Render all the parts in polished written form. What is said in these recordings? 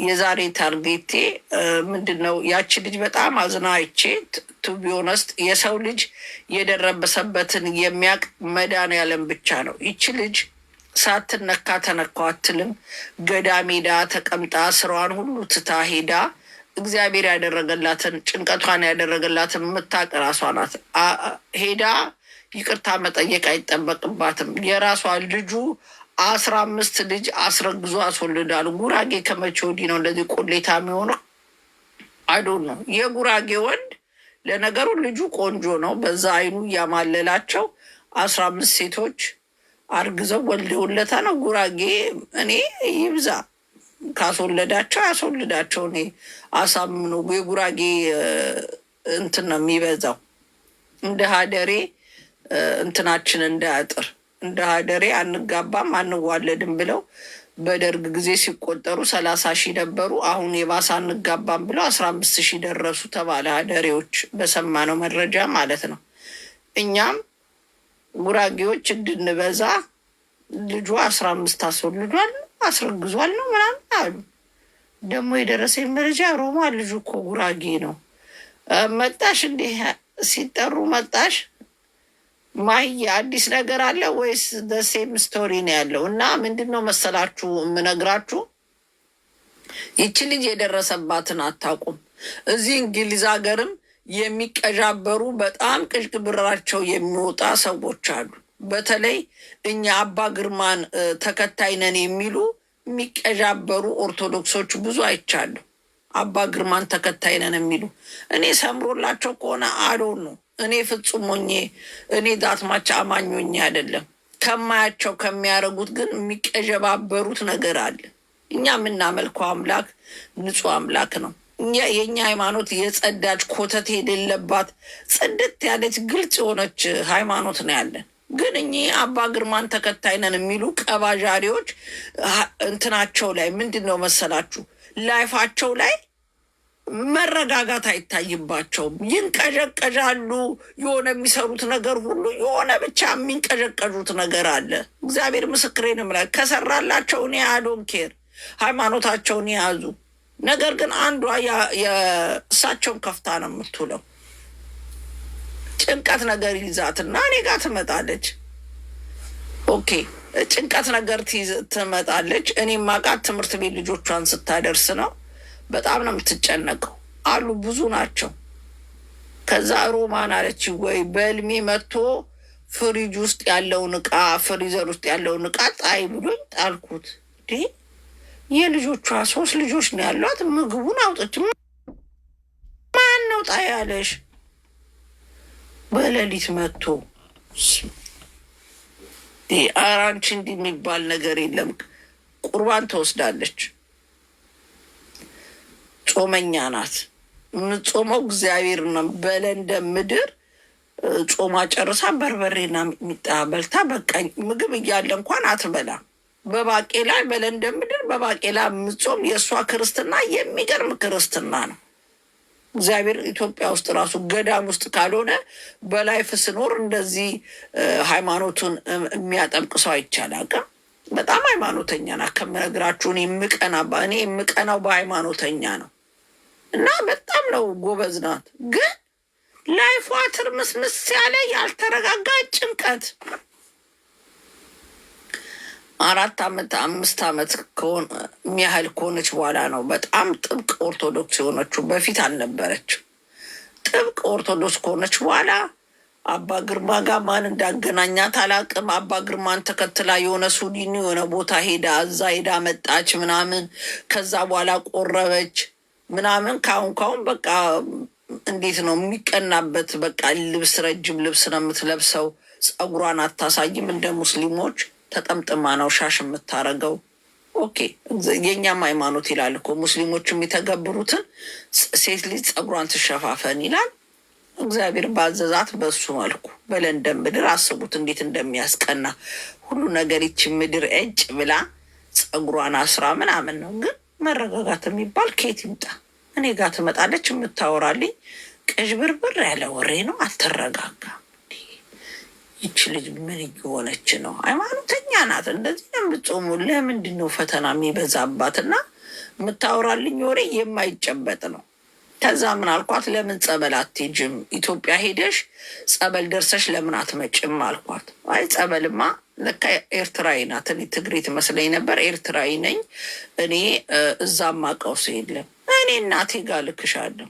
የዛሬ ታርጌቴ ምንድነው? ያቺ ልጅ በጣም አዝናይቼ ቱ ቢ ኦነስት የሰው ልጅ የደረበሰበትን የሚያውቅ መድኃኒዓለም ብቻ ነው። ይቺ ልጅ ሳትነካ ተነካው አትልም። ገዳም ሄዳ ተቀምጣ ስራዋን ሁሉ ትታ ሄዳ እግዚአብሔር ያደረገላትን ጭንቀቷን ያደረገላትን የምታውቅ ራሷ ናት። ሄዳ ይቅርታ መጠየቅ አይጠበቅባትም። የራሷ ልጁ 15 ልጅ አስረግዞ አስወልዳሉ። ጉራጌ ከመቼ ወዲህ ነው እንደዚህ ቆሌታ የሚሆነው? አይዶን ነው። የጉራጌ ወንድ ለነገሩ ልጁ ቆንጆ ነው። በዛ አይኑ እያማለላቸው 15 ሴቶች አርግዘው ወልደውለታ ነው። ጉራጌ እኔ ይብዛ ካስወለዳቸው ያስወልዳቸው። እኔ አሳምኖ የጉራጌ እንትን ነው የሚበዛው። እንደ ሀደሬ እንትናችን እንዳያጥር እንደ ሀደሬ አንጋባም አንዋለድም ብለው በደርግ ጊዜ ሲቆጠሩ 30 ሺህ ነበሩ። አሁን የባሰ አንጋባም ብለው 15 ሺህ ደረሱ ተባለ። ሀደሬዎች በሰማነው መረጃ ማለት ነው። እኛም ጉራጌዎች እንድንበዛ ልጇ 15 አስወልዷል አስረግዟል ነው ምናምን አሉ። ደግሞ የደረሰኝ መረጃ ሮማ ልጁ እኮ ጉራጌ ነው። መጣሽ እንዴ ሲጠሩ መጣሽ ማይ አዲስ ነገር አለ ወይስ ደሴም ስቶሪ ነው ያለው? እና ምንድን ነው መሰላችሁ የምነግራችሁ፣ ይቺ ልጅ የደረሰባትን አታውቁም። እዚህ እንግሊዝ ሀገርም የሚቀዣበሩ በጣም ቅዥቅ ብራቸው የሚወጣ ሰዎች አሉ። በተለይ እኛ አባ ግርማን ተከታይ ነን የሚሉ የሚቀዣበሩ ኦርቶዶክሶች ብዙ አይቻሉ። አባ ግርማን ተከታይ ነን የሚሉ እኔ ሰምሮላቸው ከሆነ አዶን ነው። እኔ ፍጹም ሆኜ እኔ ዳትማቻ አማኞኝ አይደለም። ከማያቸው ከሚያደርጉት ግን የሚቀዣባበሩት ነገር አለ። እኛ የምናመልከው አምላክ ንጹሕ አምላክ ነው። የእኛ ሃይማኖት የጸዳች ኮተት የሌለባት ጽድት ያለች ግልጽ የሆነች ሃይማኖት ነው ያለን። ግን እኚህ አባ ግርማን ተከታይ ነን የሚሉ ቀባዣሪዎች እንትናቸው ላይ ምንድን ነው መሰላችሁ፣ ላይፋቸው ላይ መረጋጋት አይታይባቸውም። ይንቀዠቀዣሉ። የሆነ የሚሰሩት ነገር ሁሉ የሆነ ብቻ የሚንቀዠቀዡት ነገር አለ። እግዚአብሔር ምስክሬንም ላይ ከሰራላቸው እኔ አዶን ኬር ሃይማኖታቸውን የያዙ ነገር ግን አንዷ የእሳቸውን ከፍታ ነው የምትውለው። ጭንቀት ነገር ይዛትና እኔ ጋር ትመጣለች። ኦኬ ጭንቀት ነገር ትመጣለች። እኔ ማቃት ትምህርት ቤት ልጆቿን ስታደርስ ነው። በጣም ነው የምትጨነቀው። አሉ ብዙ ናቸው። ከዛ ሮማን አለች ወይ በእልሜ መጥቶ ፍሪጅ ውስጥ ያለውን እቃ ፍሪዘር ውስጥ ያለውን እቃ ጣይ ብሎኝ ጣልኩት። የልጆቿ 3 ልጆች ነው ያሏት። ምግቡን አውጥች ማን ነው ጣይ ያለሽ? በሌሊት መጥቶ አራንቺ እንዲህ የሚባል ነገር የለም። ቁርባን ትወስዳለች። ጾመኛ ናት። የምትጾመው እግዚአብሔር ነው። በለንደን ምድር ጾማ ጨርሳ በርበሬና ሚጣ በልታ በቃኝ ምግብ እያለ እንኳን አትበላም። በባቄላ በለንደን ምድር በባቄላ የምትጾም የእሷ ክርስትና የሚገርም ክርስትና ነው። እግዚአብሔር ኢትዮጵያ ውስጥ ራሱ ገዳም ውስጥ ካልሆነ በላይፍ ስኖር እንደዚህ ሃይማኖቱን የሚያጠምቅ ሰው አይቻላል። በጣም ሃይማኖተኛ ናት ከምነግራችሁ። እኔ የምቀናው በሃይማኖተኛ ነው እና በጣም ነው ጎበዝ ናት። ግን ላይፏ ትርምስምስ ያለ ያልተረጋጋ ጭንቀት 4 ዓመት 5 ዓመት የሚያህል ከሆነች በኋላ ነው በጣም ጥብቅ ኦርቶዶክስ የሆነችው። በፊት አልነበረችም። ጥብቅ ኦርቶዶክስ ከሆነች በኋላ አባ ግርማ ጋር ማን እንዳገናኛት አላቅም። አባ ግርማን ተከትላ የሆነ ሱዲኒ የሆነ ቦታ ሄዳ እዛ ሄዳ መጣች ምናምን። ከዛ በኋላ ቆረበች ምናምን። ካሁን በቃ እንዴት ነው የሚቀናበት? በቃ ልብስ ረጅም ልብስ ነው የምትለብሰው። ፀጉሯን አታሳይም። እንደ ሙስሊሞች ተጠምጥማ ነው ሻሽ የምታረገው። ኦኬ የእኛም ሃይማኖት ይላል እኮ ሙስሊሞች የሚተገብሩትን ሴት ልጅ ፀጉሯን ትሸፋፈን ይላል። እግዚአብሔር ባዘዛት በሱ መልኩ በለንደን ምድር አስቡት እንዴት እንደሚያስቀና ሁሉ ነገር። ይቺ ምድር እጭ ብላ ፀጉሯን አስራ ምናምን ነው። ግን መረጋጋት የሚባል ከየት ይምጣ? እኔ ጋር ትመጣለች የምታወራልኝ ቅዥብርብር ያለ ወሬ ነው። አትረጋጋ። ይቺ ልጅ ምን እየሆነች ነው? ሃይማኖተኛ ናት። እንደዚህ ነው የምትጾሙ። ለምንድን ነው ፈተና የሚበዛባትና የምታወራልኝ ወሬ የማይጨበጥ ነው? ከዛ ምን አልኳት፣ ለምን ጸበል አትሄጂም? ኢትዮጵያ ሄደሽ ጸበል ደርሰሽ ለምን አትመጭም አልኳት። አይ ጸበልማ ለካ ኤርትራዊ ናት። እኔ ትግሬ ትመስለኝ ነበር። ኤርትራዊ ነኝ እኔ። እዛም አውቀው ሰው የለም። እኔ እናቴ ጋር ልክሻለሁ፣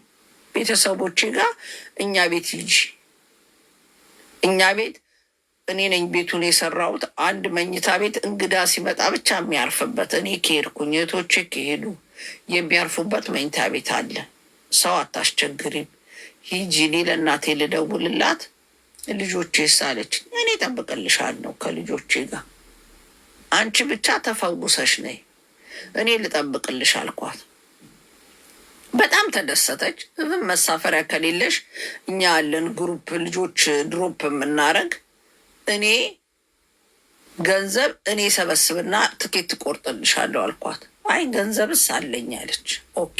ቤተሰቦቼ ጋር እኛ ቤት ሂጂ። እኛ ቤት እኔ ነኝ ቤቱን የሰራሁት። አንድ መኝታ ቤት እንግዳ ሲመጣ ብቻ የሚያርፍበት፣ እኔ ከሄድኩኝ እህቶቼ ከሄዱ የሚያርፉበት መኝታ ቤት አለ። ሰው አታስቸግሪም፣ ሂጂ። እኔ ለእናቴ ልደውልላት፣ ልጆቼ ሳለች እኔ እጠብቅልሻለሁ ከልጆቼ ጋር፣ አንቺ ብቻ ተፈውሰሽ ነይ፣ እኔ ልጠብቅልሽ አልኳት። በጣም ተደሰተች። መሳፈሪያ ከሌለሽ እኛ ያለን ግሩፕ ልጆች ድሮፕ የምናረግ፣ እኔ ገንዘብ እኔ ሰበስብና ትኬት ትቆርጥልሻለሁ አልኳት። አይ ገንዘብስ አለኝ አለች። ኦኬ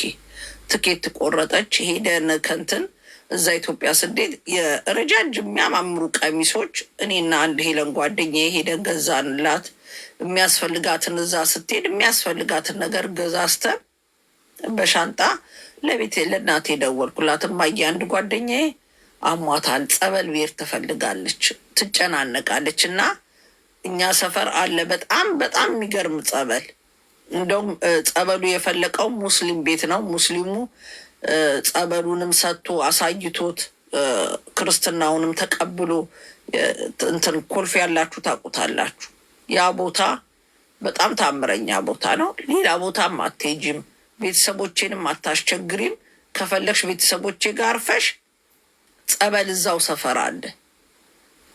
ትኬት ቆረጠች። ሄደን ከንትን እዛ ኢትዮጵያ ስደት የረጃጅም የሚያማምሩ ቀሚሶች እኔና አንድ ሄለን ጓደኛ ሄደን ገዛንላት። የሚያስፈልጋትን እዛ ስትሄድ የሚያስፈልጋትን ነገር ገዛዝተን በሻንጣ ለቤት ለእናቴ ደወልኩላት። እማዬ አንድ ጓደኛዬ አሟታል፣ ጸበል ብሄር ትፈልጋለች፣ ትጨናነቃለች እና እኛ ሰፈር አለ በጣም በጣም የሚገርም ጸበል። እንደውም ጸበሉ የፈለቀው ሙስሊም ቤት ነው። ሙስሊሙ ጸበሉንም ሰጥቶ አሳይቶት ክርስትናውንም ተቀብሎ እንትን ኮልፌ ያላችሁ ታውቁታላችሁ። ያ ቦታ በጣም ታምረኛ ቦታ ነው። ሌላ ቦታም አትሄጂም፣ ቤተሰቦቼንም አታስቸግሪም። ከፈለግሽ ቤተሰቦቼ ጋር አርፈሽ ጸበል እዛው ሰፈር አለ።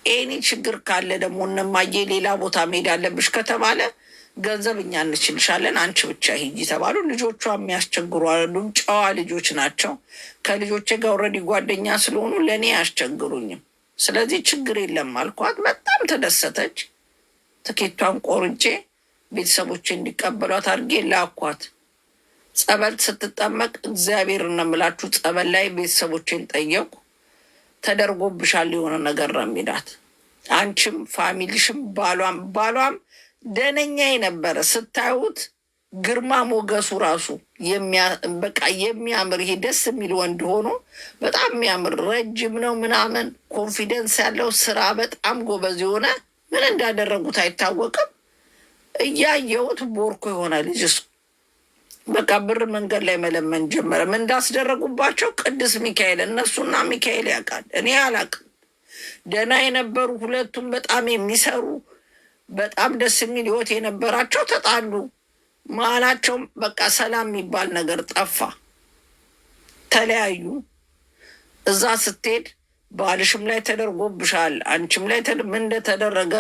ኤኒ ችግር ካለ ደግሞ እነማዬ ሌላ ቦታ መሄድ አለብሽ ከተባለ ገንዘብ እኛ እንችልሻለን፣ አንቺ ብቻ ሂጂ ተባሉ። ልጆቿ የሚያስቸግሩ አሉም፣ ጨዋ ልጆች ናቸው። ከልጆቼ ጋር ኦልሬዲ ጓደኛ ስለሆኑ ለእኔ አያስቸግሩኝም። ስለዚህ ችግር የለም አልኳት። በጣም ተደሰተች። ትኬቷን ቆርጬ ቤተሰቦቼ እንዲቀበሏት አድርጌ ላኳት። ጸበል ስትጠመቅ እግዚአብሔር እነምላችሁ ጸበል ላይ ቤተሰቦቼን ጠየቁ። ተደርጎብሻል የሆነ ነገር ነው የሚላት። አንቺም ፋሚሊሽም ባሏም ደነኛ የነበረ ስታዩት ግርማ ሞገሱ ራሱ በቃ የሚያምር ይሄ ደስ የሚል ወንድ ሆኖ በጣም የሚያምር ረጅም ነው ምናምን ኮንፊደንስ ያለው ስራ በጣም ጎበዝ የሆነ ምን እንዳደረጉት አይታወቅም። እያየሁት ቦርኮ የሆነ ልጅ እሱ በቃ ብር መንገድ ላይ መለመን ጀመረ። ምን እንዳስደረጉባቸው ቅዱስ ሚካኤል፣ እነሱና ሚካኤል ያውቃል፣ እኔ አላውቅም። ደህና የነበሩ ሁለቱም በጣም የሚሰሩ በጣም ደስ የሚል ህይወት የነበራቸው ተጣሉ። መሀላቸውም በቃ ሰላም የሚባል ነገር ጠፋ፣ ተለያዩ። እዛ ስትሄድ ባልሽም ላይ ተደርጎብሻል፣ አንቺም ላይ ምን እንደተደረገ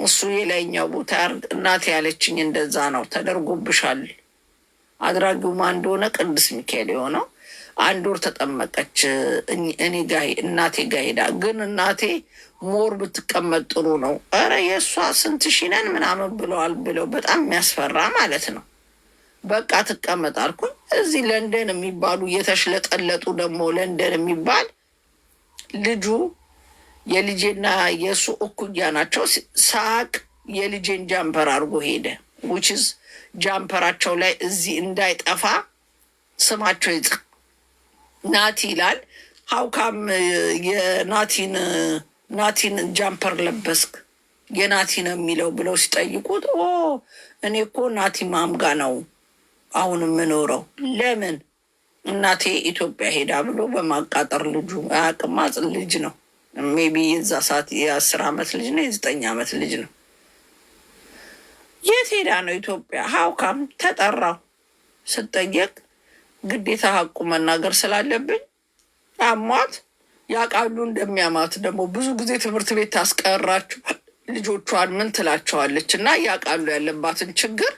እሱ የላይኛው ቦታ እናቴ ያለችኝ እንደዛ ነው፣ ተደርጎብሻል። አድራጊው ማን እንደሆነ ቅዱስ ሚካኤል የሆነው 1 ወር ተጠመቀች። እኔ ጋ እናቴ ጋ ሄዳ ግን እናቴ ሞር ብትቀመጥ ጥሩ ነው። ኧረ የእሷ ስንት ሺህ ነን ምናምን ብለዋል ብለው በጣም የሚያስፈራ ማለት ነው። በቃ ትቀመጥ አልኩኝ። እዚህ ለንደን የሚባሉ እየተሽለጠለጡ ደግሞ ለንደን የሚባል ልጁ የልጄና የእሱ እኩያ ናቸው። ሳቅ የልጄን ጃምፐር አድርጎ ሄደ። ዊችዝ ጃምፐራቸው ላይ እዚህ እንዳይጠፋ ስማቸው ይጽ ናቲ ይላል። ሀውካም ናቲን ጃምፐር ለበስክ የናቲ ነው የሚለው ብለው ሲጠይቁት እኔ እኮ ናቲ ማምጋ ነው አሁን የምኖረው። ለምን እናቴ ኢትዮጵያ ሄዳ ብሎ በማቃጠር ልጁ አቅማጽ ልጅ ነው። ሜቢ የዛ ሰዓት የ10 ዓመት ልጅ ነው፣ የ9 ዓመት ልጅ ነው። የት ሄዳ ነው ኢትዮጵያ? ሀውካም ተጠራው። ስጠየቅ ግዴታ ሀቁ መናገር ስላለብኝ አሟት ያውቃሉ እንደሚያማት ደግሞ ብዙ ጊዜ ትምህርት ቤት ታስቀራችሁ ልጆቿን ምን ትላቸዋለች እና ያውቃሉ ያለባትን ችግር።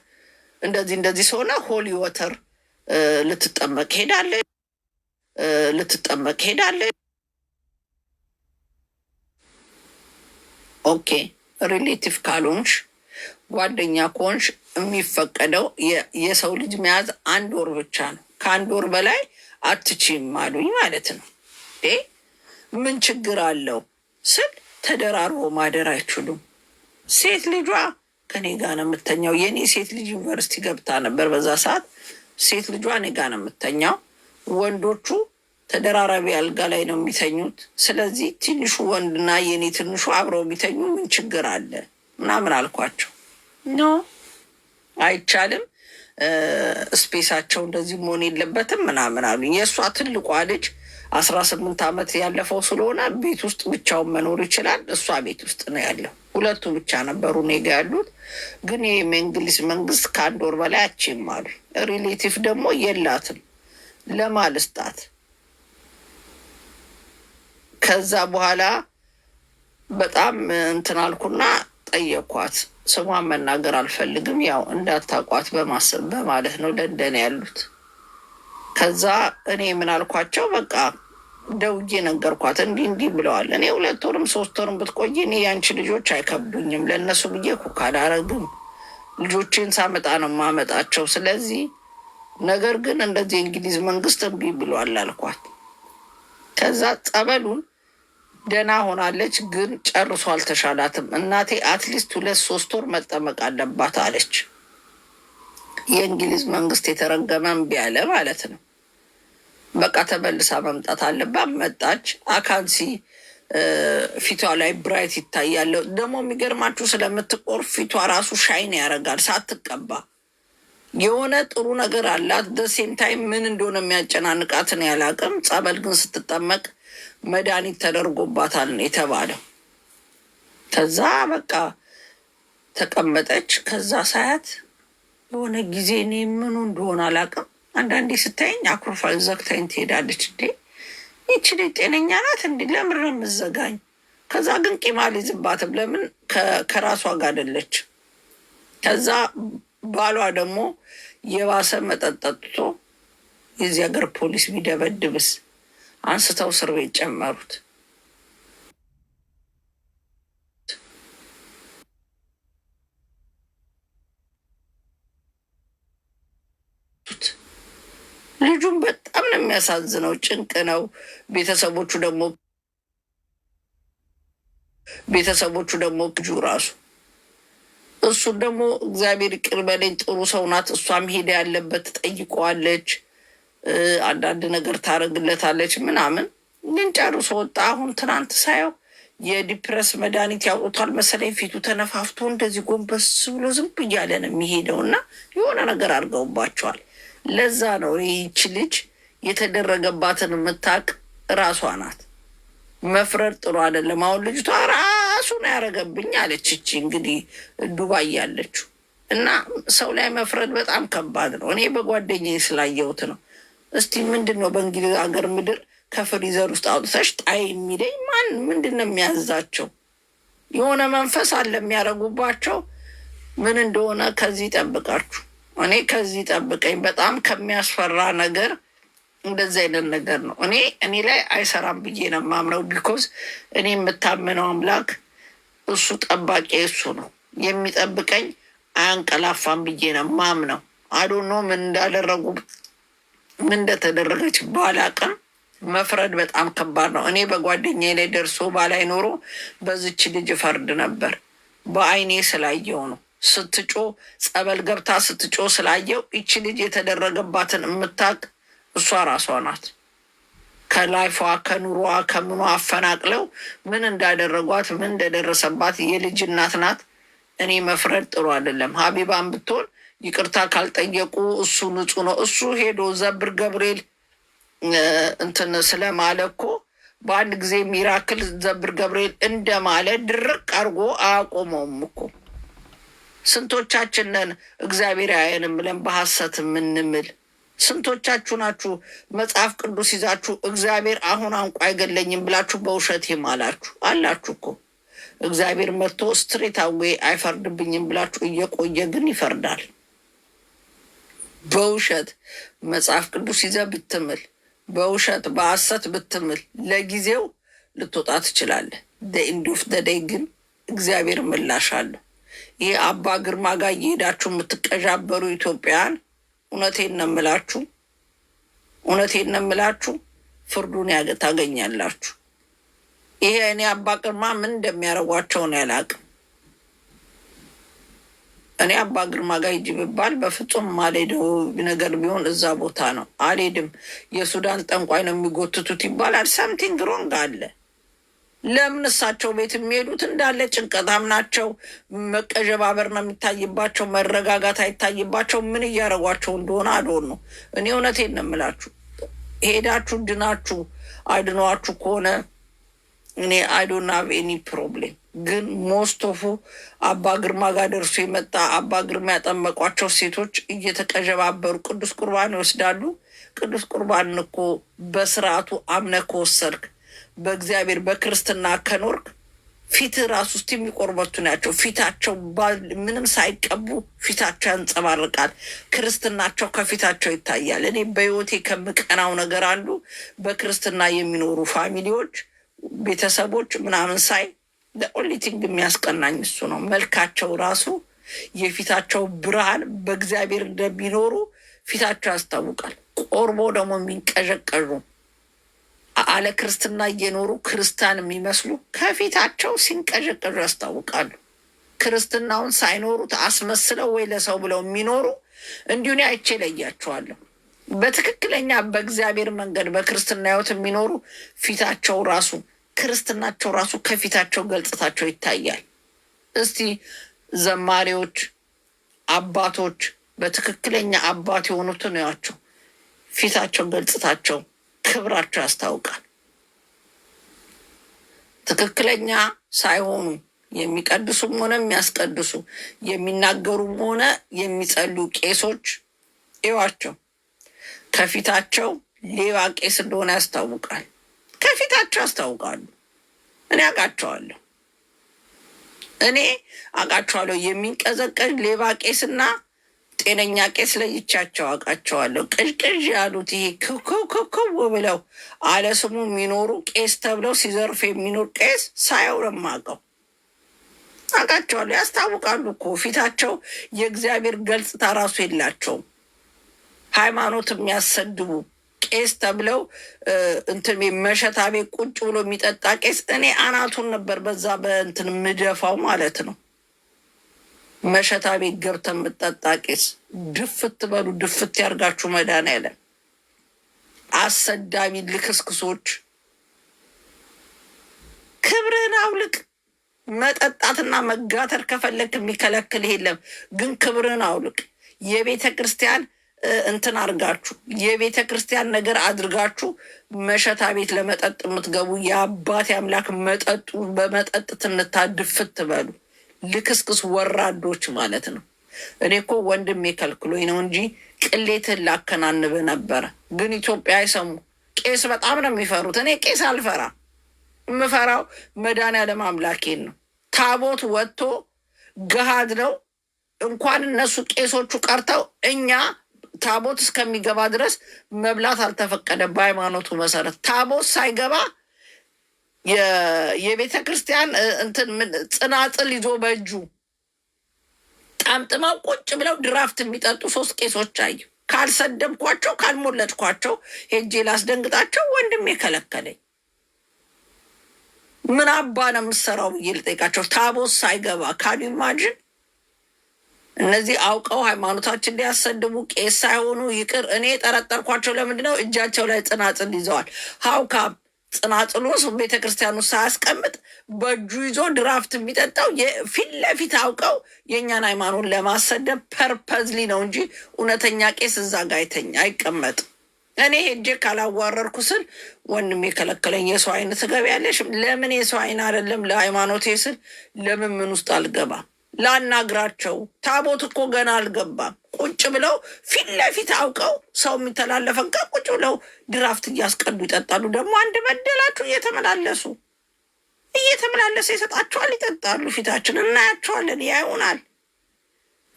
እንደዚህ ሰሆነ ሆሊ ወተር ልትጠመቅ ሄዳለች። ኦኬ ሪሌቲቭ ካልሆንሽ ጓደኛ ከሆንሽ የሚፈቀደው የሰው ልጅ መያዝ 1 ወር ብቻ ነው። ከ1 ወር በላይ አትችይም አሉኝ ማለት ነው። ምን ችግር አለው ስል ተደራርቦ ማደር አይችሉም። ሴት ልጇ ከኔ ጋር ነው የምተኛው። የኔ ሴት ልጅ ዩኒቨርሲቲ ገብታ ነበር በዛ ሰዓት። ሴት ልጇ እኔ ጋር ነው የምተኛው። ወንዶቹ ተደራራቢ አልጋ ላይ ነው የሚተኙት። ስለዚህ ትንሹ ወንድና የኔ ትንሹ አብረው የሚተኙ ምን ችግር አለ ምናምን አልኳቸው። ኖ አይቻልም፣ ስፔሳቸው እንደዚህ መሆን የለበትም ምናምን አሉ። የእሷ ትልቋ ልጅ 18 ዓመት ያለፈው ስለሆነ ቤት ውስጥ ብቻውን መኖር ይችላል። እሷ ቤት ውስጥ ነው ያለው። ሁለቱ ብቻ ነበሩ እኔ ጋ ያሉት። ግን ይህ የእንግሊዝ መንግስት ከአንድ ወር በላይ አችም አሉ። ሪሌቲቭ ደግሞ የላትም ለማልስጣት። ከዛ በኋላ በጣም እንትን አልኩና ጠየኳት። ስሟን መናገር አልፈልግም፣ ያው እንዳታቋት በማሰብ በማለት ነው ለንደን ያሉት። ከዛ እኔ ምን አልኳቸው፣ በቃ ደውዬ ነገርኳት። እንዲህ እንዲህ ብለዋል። እኔ 2 ወርም 3 ወርም ብትቆይ እኔ ያንቺ ልጆች አይከብዱኝም። ለእነሱ ብዬ ኩክ አላረግም። ልጆቼን ሳመጣ ነው ማመጣቸው። ስለዚህ ነገር ግን እንደዚህ የእንግሊዝ መንግስት እምቢ ብሏል አልኳት። ከዛ ጸበሉን ደህና ሆናለች፣ ግን ጨርሶ አልተሻላትም። እናቴ አትሊስት 2-3 ወር መጠመቅ አለባት አለች። የእንግሊዝ መንግስት የተረገመ እምቢ አለ ማለት ነው። በቃ ተመልሳ መምጣት አለባት። መጣች። አካንሲ ፊቷ ላይ ብራይት ይታያል። ደግሞ የሚገርማችሁ ስለምትቆር ፊቷ ራሱ ሻይን ያደርጋል ሳትቀባ። የሆነ ጥሩ ነገር አላት። ደሴም ታይም ምን እንደሆነ የሚያጨናንቃትን ያላቅም። ጸበል ግን ስትጠመቅ መድኃኒት ተደርጎባታል የተባለው። ከዛ በቃ ተቀመጠች። ከዛ ሳያት የሆነ ጊዜ እኔ ምኑ እንደሆነ አላውቅም፣ አንዳንዴ ስታየኝ አኩርፋ ዘግታኝ ትሄዳለች። እንዴ ይቺ ልጅ ጤነኛ ናት እንዲ ለምን ነው የምትዘጋኝ? ከዛ ግን ቂም አልይዝባትም፣ ለምን ከራሷ ጋር አይደለች። ከዛ ባሏ ደግሞ የባሰ መጠጥ ጠጥቶ የዚህ ሀገር ፖሊስ ቢደበድብስ አንስተው እስር ቤት ጨመሩት። ልጁም በጣም ነው የሚያሳዝነው። ጭንቅ ነው። ቤተሰቦቹ ደግሞ ልጁ ራሱ እሱን ደግሞ እግዚአብሔር ይቅር በለኝ ጥሩ ሰው ናት። እሷም ሄደ ያለበት ትጠይቀዋለች፣ አንዳንድ ነገር ታደርግለታለች ምናምን። ግን ጨርሶ ወጣ። አሁን ትናንት ሳየው የዲፕረስ መድኃኒት ያውጡታል መሰለኝ። ፊቱ ተነፋፍቶ እንደዚህ ጎንበስ ብሎ ዝም እያለ ነው የሚሄደው እና የሆነ ነገር አድርገውባቸዋል። ለዛ ነው ይህች ልጅ የተደረገባትን የምታውቅ ራሷ ናት። መፍረድ ጥሩ አይደለም። አሁን ልጅቷ ራሱን ያደረገብኝ አለች። እቺ እንግዲህ ዱባይ ያለችው እና ሰው ላይ መፍረድ በጣም ከባድ ነው። እኔ በጓደኛዬ ስላየሁት ነው። እስቲ ምንድን ነው በእንግሊዝ ሀገር ምድር ከፍሪዘር ውስጥ አውጥተሽ ጣይ የሚለኝ ማን? ምንድን ነው የሚያዛቸው? የሆነ መንፈስ አለ የሚያደርጉባቸው። ምን እንደሆነ ከዚህ ጠብቃችሁ። እኔ ከዚህ ጠብቀኝ። በጣም ከሚያስፈራ ነገር እንደዚህ አይነት ነገር ነው። እኔ ላይ አይሰራም ብዬ ነው የማምነው። ቢኮዝ እኔ የምታምነው አምላክ እሱ ጠባቂ እሱ ነው የሚጠብቀኝ። አያንቀላፋም ብዬ ነው የማምነው። አዶኖ ምን እንዳደረጉ ምን እንደተደረገች ባላቅም መፍረድ በጣም ከባድ ነው። እኔ በጓደኛዬ ላይ ደርሶ ባላይ ኖሮ በዚች ልጅ ፈርድ ነበር። በአይኔ ስላየው ነው። ስትጮ ጸበል ገብታ ስትጮ ስላየው ይቺ ልጅ የተደረገባትን የምታውቅ እሷ ራሷ ናት። ከላይፏ ከኑሯ ከምኗ አፈናቅለው ምን እንዳደረጓት ምን እንደደረሰባት የልጅ እናት ናት። እኔ መፍረድ ጥሩ አይደለም። ሀቢባን ብትሆን ይቅርታ ካልጠየቁ እሱ ንጹህ ነው። እሱ ሄዶ ዘብር ገብርኤል እንትን ስለማለ እኮ በአንድ ጊዜ ሚራክል ዘብር ገብርኤል እንደማለ ድርቅ አድርጎ አያቆመውም እኮ። ስንቶቻችንን እግዚአብሔር ያየንም ብለን በሐሰት የምንምል ስንቶቻችሁ ናችሁ? መጽሐፍ ቅዱስ ይዛችሁ እግዚአብሔር አሁን አንቋ አይገለኝም ብላችሁ በውሸት ይማላችሁ አላችሁ እኮ። እግዚአብሔር መጥቶ ስትሬት አዌ አይፈርድብኝም ብላችሁ እየቆየ ግን ይፈርዳል። በውሸት መጽሐፍ ቅዱስ ይዘ ብትምል፣ በውሸት በሐሰት ብትምል ለጊዜው ልትወጣ ትችላለህ። ኢንድ ኦፍ ዘ ዴይ ግን እግዚአብሔር ምላሽ አለው። ይህ አባ ግርማ ጋር እየሄዳችሁ የምትቀዣበሩ ኢትዮጵያውያን እውነቴን ነው የምላችሁ፣ ፍርዱን ታገኛላችሁ። ይሄ እኔ አባ ግርማ ምን እንደሚያደርጓቸው ነው ያላቅም። እኔ አባ ግርማ ጋር ሂጂ ብባል በፍጹም ማልሄደው ነገር ቢሆን እዛ ቦታ ነው። አልሄድም። የሱዳን ጠንቋይ ነው የሚጎትቱት ይባላል። ሰምቲንግ ሮንግ አለ። ለምን እሳቸው ቤት የሚሄዱት እንዳለ ጭንቀታም ናቸው። መቀዠባበር ነው የሚታይባቸው። መረጋጋት አይታይባቸው። ምን እያደረጓቸው እንደሆነ አዶን ነው። እኔ እውነቴን ነው የምላችሁ። ሄዳችሁ ድናችሁ አይድኗችሁ ከሆነ እኔ አይዶና ኤኒ ፕሮብሌም። ግን ሞስቶፉ አባ ግርማ ጋር ደርሶ የመጣ አባ ግርማ ያጠመቋቸው ሴቶች እየተቀዠባበሩ ቅዱስ ቁርባን ይወስዳሉ። ቅዱስ ቁርባን እኮ በስርዓቱ አምነህ ከወሰድክ በእግዚአብሔር በክርስትና ከኖርክ ፊት ራሱ ውስጥ የሚቆርበቱ ናቸው። ፊታቸው ምንም ሳይቀቡ ፊታቸው ያንጸባርቃል። ክርስትናቸው ከፊታቸው ይታያል። እኔ በህይወቴ ከምቀናው ነገር አንዱ በክርስትና የሚኖሩ ፋሚሊዎች፣ ቤተሰቦች ምናምን ሳይ ለኦንሊቲንግ የሚያስቀናኝ እሱ ነው። መልካቸው ራሱ የፊታቸው ብርሃን በእግዚአብሔር እንደሚኖሩ ፊታቸው ያስታውቃል። ቆርቦ ደግሞ የሚንቀዠቀዡ አለ ክርስትና እየኖሩ ክርስቲያን የሚመስሉ ከፊታቸው ሲንቀዠቀዡ ያስታውቃሉ። ክርስትናውን ሳይኖሩት አስመስለው ወይ ለሰው ብለው የሚኖሩ እንዲሁ እኔ አይቼ ለያቸዋለሁ። በትክክለኛ በእግዚአብሔር መንገድ በክርስትና ህይወት የሚኖሩ ፊታቸው ራሱ ክርስትናቸው ራሱ ከፊታቸው ገጽታቸው ይታያል። እስቲ ዘማሪዎች፣ አባቶች በትክክለኛ አባት የሆኑትን ያቸው ፊታቸው ገጽታቸው ክብራቸው ያስታውቃል። ትክክለኛ ሳይሆኑ የሚቀድሱም ሆነ የሚያስቀድሱ የሚናገሩም ሆነ የሚጸልዩ ቄሶች እዩዋቸው፣ ከፊታቸው ሌባ ቄስ እንደሆነ ያስታውቃል። ከፊታቸው ያስታውቃሉ። እኔ አውቃቸዋለሁ። የሚንቀዘቀዝ ሌባ ቄስና ጤነኛ ቄስ ለይቻቸው አውቃቸዋለሁ። ቅዥቅዥ ያሉት ይሄ ክው ብለው አለ ስሙ የሚኖሩ ቄስ ተብለው ሲዘርፍ የሚኖር ቄስ ሳየው ነው የማውቀው። አውቃቸዋለሁ። ያስታውቃሉ እኮ ፊታቸው የእግዚአብሔር ገጽታ ራሱ የላቸውም። ሃይማኖት የሚያሰድቡ ቄስ ተብለው እንትን መሸታ ቤት ቁጭ ብሎ የሚጠጣ ቄስ እኔ አናቱን ነበር በዛ በእንትን ምደፋው ማለት ነው። መሸታ ቤት ገብተን የምጠጣ ቄስ ድፍት በሉ፣ ድፍት ያርጋችሁ መድኃኒዓለም። አሰዳቢ ልክስክሶች፣ ክብርህን አውልቅ። መጠጣትና መጋተር ከፈለግ የሚከለክል የለም፣ ግን ክብርህን አውልቅ። የቤተ ክርስቲያን እንትን አድርጋችሁ የቤተ ክርስቲያን ነገር አድርጋችሁ መሸታ ቤት ለመጠጥ የምትገቡ የአባቴ አምላክ መጠጡ በመጠጥ ትንታድፍት በሉ። ልክስክስ ወራዶች ማለት ነው። እኔ እኮ ወንድሜ ከልክሎኝ ነው እንጂ ቅሌትን ላከናንብ ነበረ። ግን ኢትዮጵያ አይሰሙ። ቄስ በጣም ነው የሚፈሩት። እኔ ቄስ አልፈራ። የምፈራው መድኃኒዓለም አምላኬን ነው። ታቦት ወጥቶ ገሃድ ነው። እንኳን እነሱ ቄሶቹ ቀርተው እኛ ታቦት እስከሚገባ ድረስ መብላት አልተፈቀደ። በሃይማኖቱ መሰረት ታቦት ሳይገባ የቤተ ክርስቲያን እንትን ጽናጽል ይዞ በእጁ ጣምጥመው ቁጭ ብለው ድራፍት የሚጠጡ 3 ቄሶች አዩ። ካልሰደብኳቸው ካልሞለድኳቸው ሄጄ ላስደንግጣቸው ወንድሜ ከለከለኝ። ምን አባ ነው የምሰራው ብዬ ልጠይቃቸው። ታቦት ሳይገባ ካዱ ኢማጅን። እነዚህ አውቀው ሃይማኖታችን ሊያሰድቡ ቄስ ሳይሆኑ ይቅር። እኔ የጠረጠርኳቸው ለምንድነው እጃቸው ላይ ጽናጽል ይዘዋል። ሀውካ ጽናጽሉ ቤተ ክርስቲያኑ ሳያስቀምጥ በእጁ ይዞ ድራፍት የሚጠጣው ፊት ለፊት አውቀው የእኛን ሃይማኖት ለማሰደብ ፐርፐዝሊ ነው እንጂ እውነተኛ ቄስ እዛ ጋ አይቀመጥም። እኔ ሄጄ ካላዋረርኩ ስል ወንድም የከለከለኝ። የሰው አይን ትገቢያለሽ? ለምን የሰው አይን አይደለም ለሃይማኖቴ ስል ለምን ምን ውስጥ አልገባም? ላናግራቸው። ታቦት እኮ ገና አልገባም። ቁጭ ብለው ፊት ለፊት አውቀው ሰው የሚተላለፈን ቀን ቁጭ ብለው ድራፍት እያስቀዱ ይጠጣሉ። ደግሞ አንድ በደላችሁ እየተመላለሰ ይሰጣቸዋል፣ ይጠጣሉ። ፊታችን እናያቸዋለን፣ ያዩናል።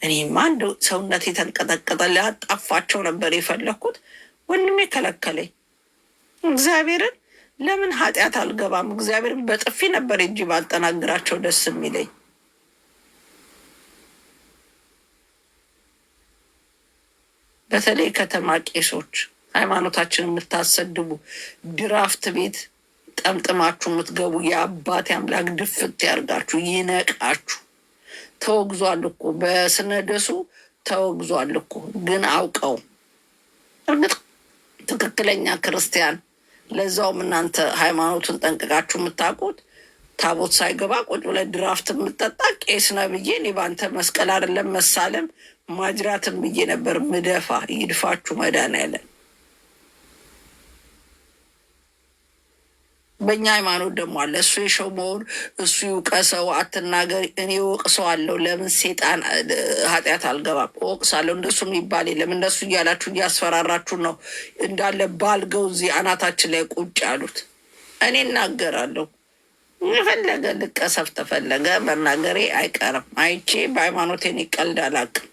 እኔማ አንድ ሰውነት የተንቀጠቀጠ ሊያጣፋቸው ነበር የፈለግኩት። ወንድሜ ከለከለኝ። እግዚአብሔርን ለምን ኃጢአት አልገባም? እግዚአብሔርን በጥፊ ነበር እንጂ ባልጠናግራቸው ደስ የሚለኝ። በተለይ ከተማ ቄሶች ሃይማኖታችን የምታሰድቡ ድራፍት ቤት ጠምጥማችሁ የምትገቡ የአባቴ አምላክ ድፍት ያርጋችሁ፣ ይነቃችሁ። ተወግዟል እኮ በስነደሱ ተወግዟል እኮ። ግን አውቀው እርግጥ ትክክለኛ ክርስቲያን ለዛውም እናንተ ሃይማኖቱን ጠንቅቃችሁ የምታውቁት ታቦት ሳይገባ ቁጭ ብለህ ድራፍት የምጠጣ ቄስ ነህ ብዬ እኔ በአንተ መስቀል አይደለም መሳለም ማጅራትን ብዬ ነበር ምደፋ። ይድፋችሁ መድኃኒዓለም። በእኛ ሃይማኖት ደግሞ አለ እሱ የሾመውን እሱ ይውቀሰው፣ አትናገር። እኔ እወቅሰዋለሁ። ለምን ሴጣን ኃጢአት አልገባም? እወቅሳለሁ። እንደሱ የሚባል የለም። እንደሱ እያላችሁ እያስፈራራችሁ ነው እንዳለ ባልገው እዚህ አናታችን ላይ ቁጭ ያሉት። እኔ እናገራለሁ። የፈለገ ልቀሰፍ ተፈለገ መናገሬ አይቀርም። አይቼ በሃይማኖቴን ይቀልድ አላውቅም።